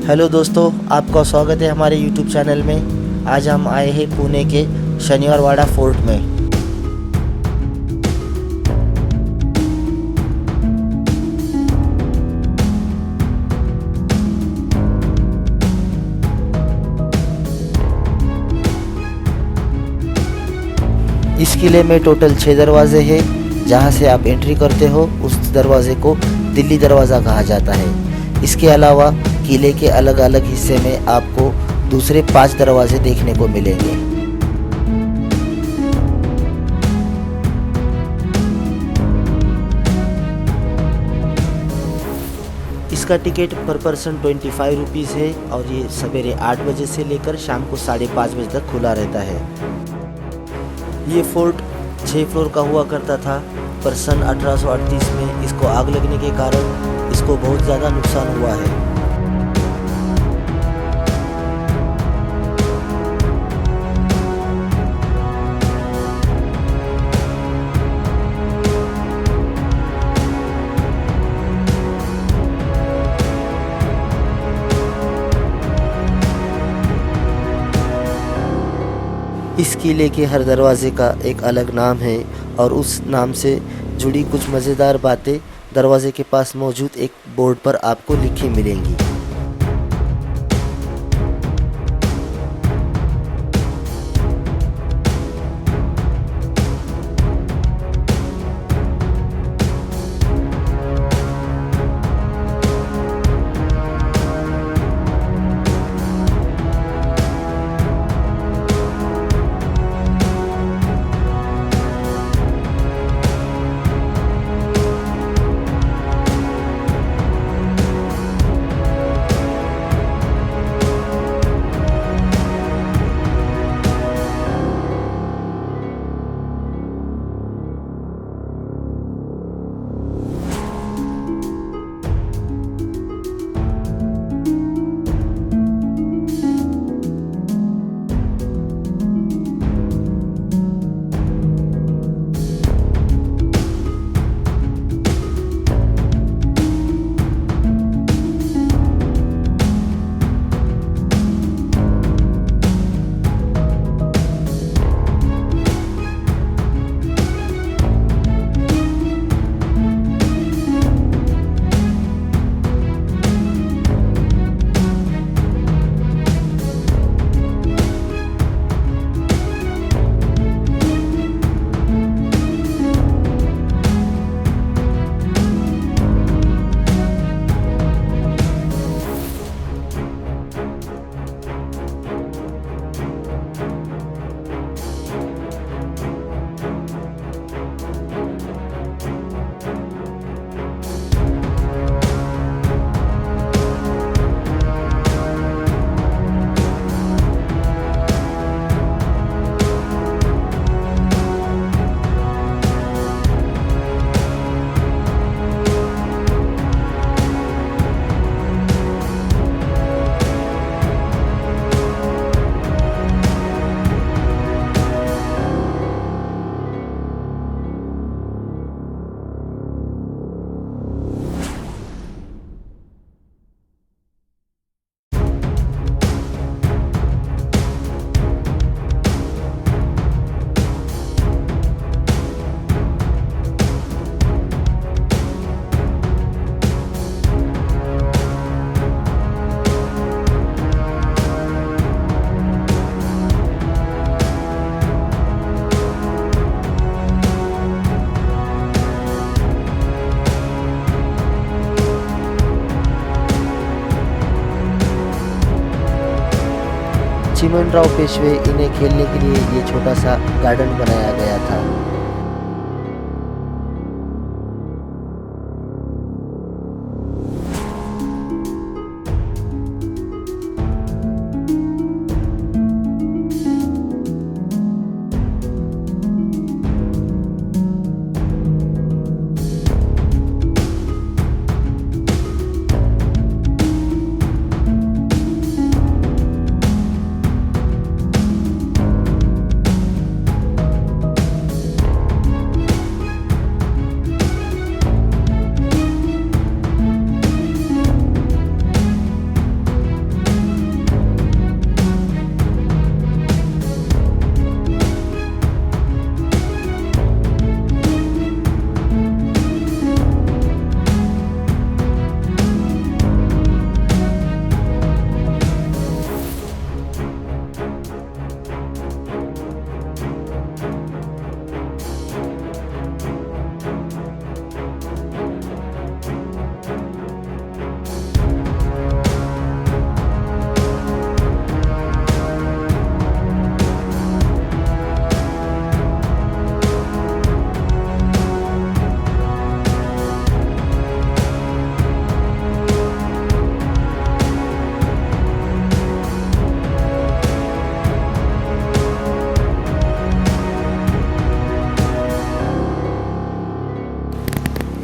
Hello दोस्तों, आपका स्वागत है हमारे YouTube चैनल में। आज हम आए हैं पुणे के शनिवारवाड़ा फोर्ट में। इस किले में टोटल 6 दरवाजे हैं। जहां से आप एंट्री करते हो उस दरवाजे को दिल्ली दरवाज़ा कहा जाता है। इसके अलावा किले के अलग अलग हिस्से में आपको दूसरे 5 दरवाजे देखने को मिलेंगे। इसका टिकट पर पर्सन 25 रुपीज़ है और ये सवेरे 8 बजे से लेकर शाम को 5:30 बजे तक खुला रहता है। ये फोर्ट 6 फ्लोर का हुआ करता था, पर सन 1838 में इसको आग लगने के कारण इसको बहुत ज़्यादा नुकसान हुआ है। इस किले के हर दरवाजे का एक अलग नाम है और उस नाम से जुड़ी कुछ मज़ेदार बातें दरवाजे के पास मौजूद एक बोर्ड पर आपको लिखी मिलेंगी। चिमणराव पेशवे इन्हें खेलने के लिए ये छोटा सा गार्डन बनाया गया था।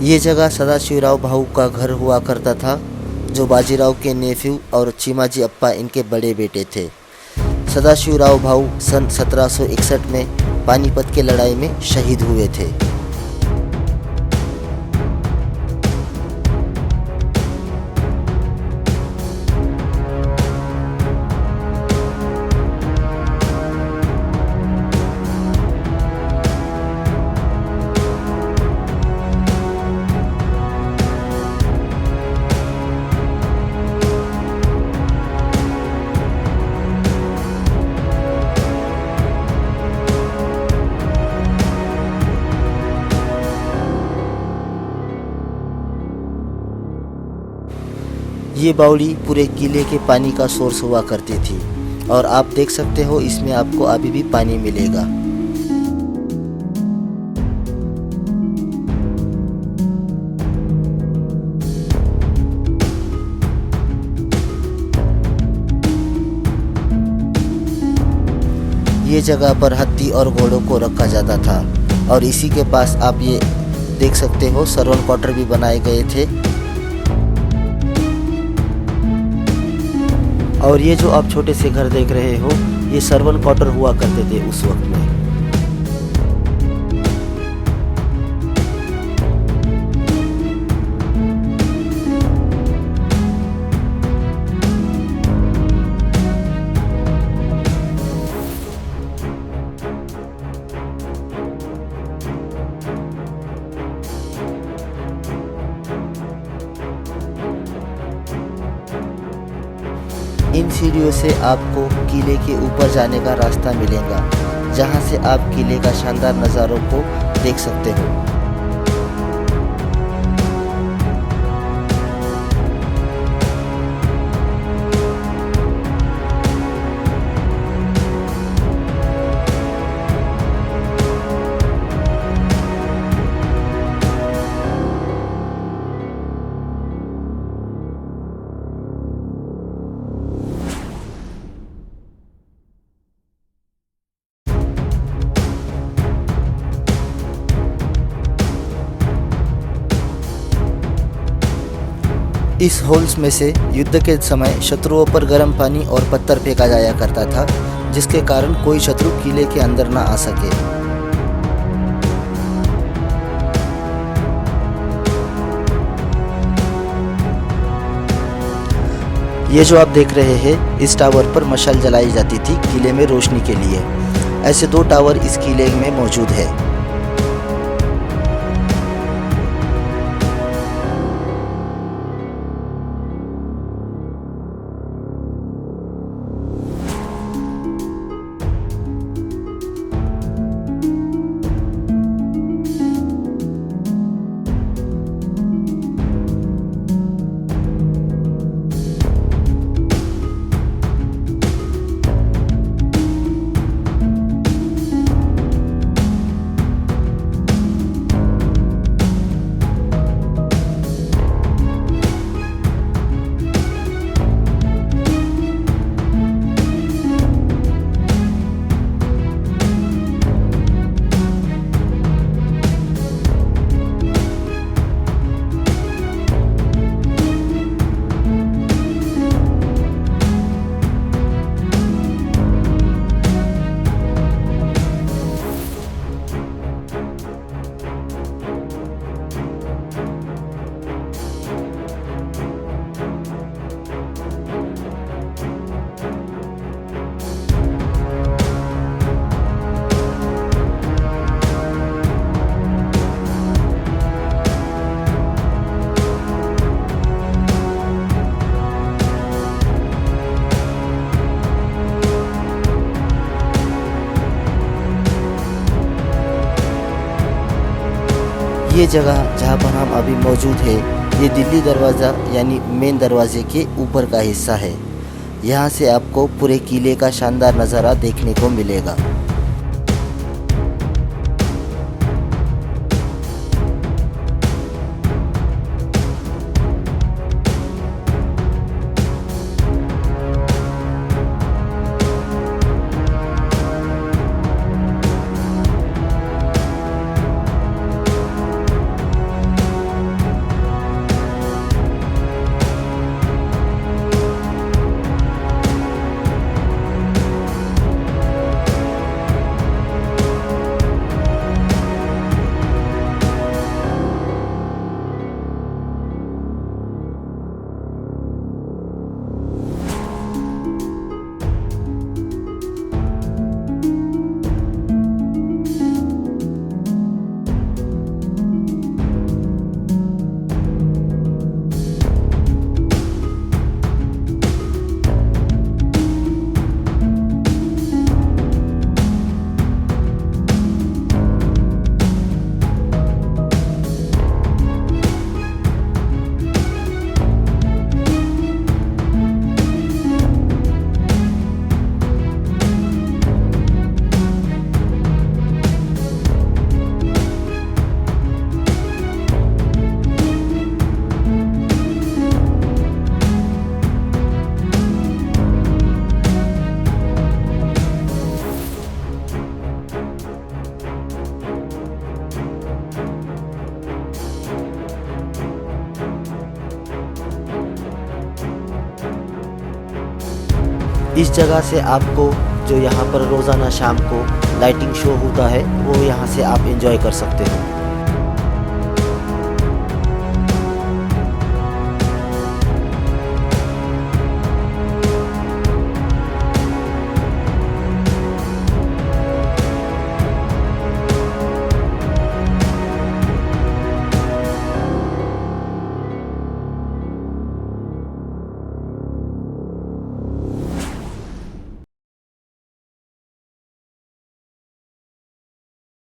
ये जगह सदाशिवराव भाऊ का घर हुआ करता था, जो बाजीराव के नेफ्यू और चिमाजी अप्पा इनके बड़े बेटे थे। सदाशिवराव भाऊ सन 1761 में पानीपत के लड़ाई में शहीद हुए थे। ये बावड़ी पूरे किले के पानी का सोर्स हुआ करती थी और आप देख सकते हो इसमें आपको अभी भी पानी मिलेगा। ये जगह पर हाथी और घोड़ों को रखा जाता था और इसी के पास आप ये देख सकते हो सर्वन क्वार्टर भी बनाए गए थे। और ये जो आप छोटे से घर देख रहे हो, ये सर्वन क्वार्टर हुआ करते थे उस वक्त में। इन सीढ़ियों से आपको किले के ऊपर जाने का रास्ता मिलेगा, जहां से आप किले का शानदार नज़ारों को देख सकते हो। इस होल्स में से युद्ध के समय शत्रुओं पर गर्म पानी और पत्थर फेंका जाया करता था, जिसके कारण कोई शत्रु किले के अंदर ना आ सके। ये जो आप देख रहे हैं, इस टावर पर मशाल जलाई जाती थी किले में रोशनी के लिए। ऐसे 2 टावर इस किले में मौजूद है। ये जगह जहाँ पर हम अभी मौजूद है, ये दिल्ली दरवाज़ा यानी मेन दरवाजे के ऊपर का हिस्सा है। यहाँ से आपको पूरे किले का शानदार नज़ारा देखने को मिलेगा। इस जगह से आपको जो यहाँ पर रोज़ाना शाम को लाइटिंग शो होता है वो यहाँ से आप एंजॉय कर सकते हो।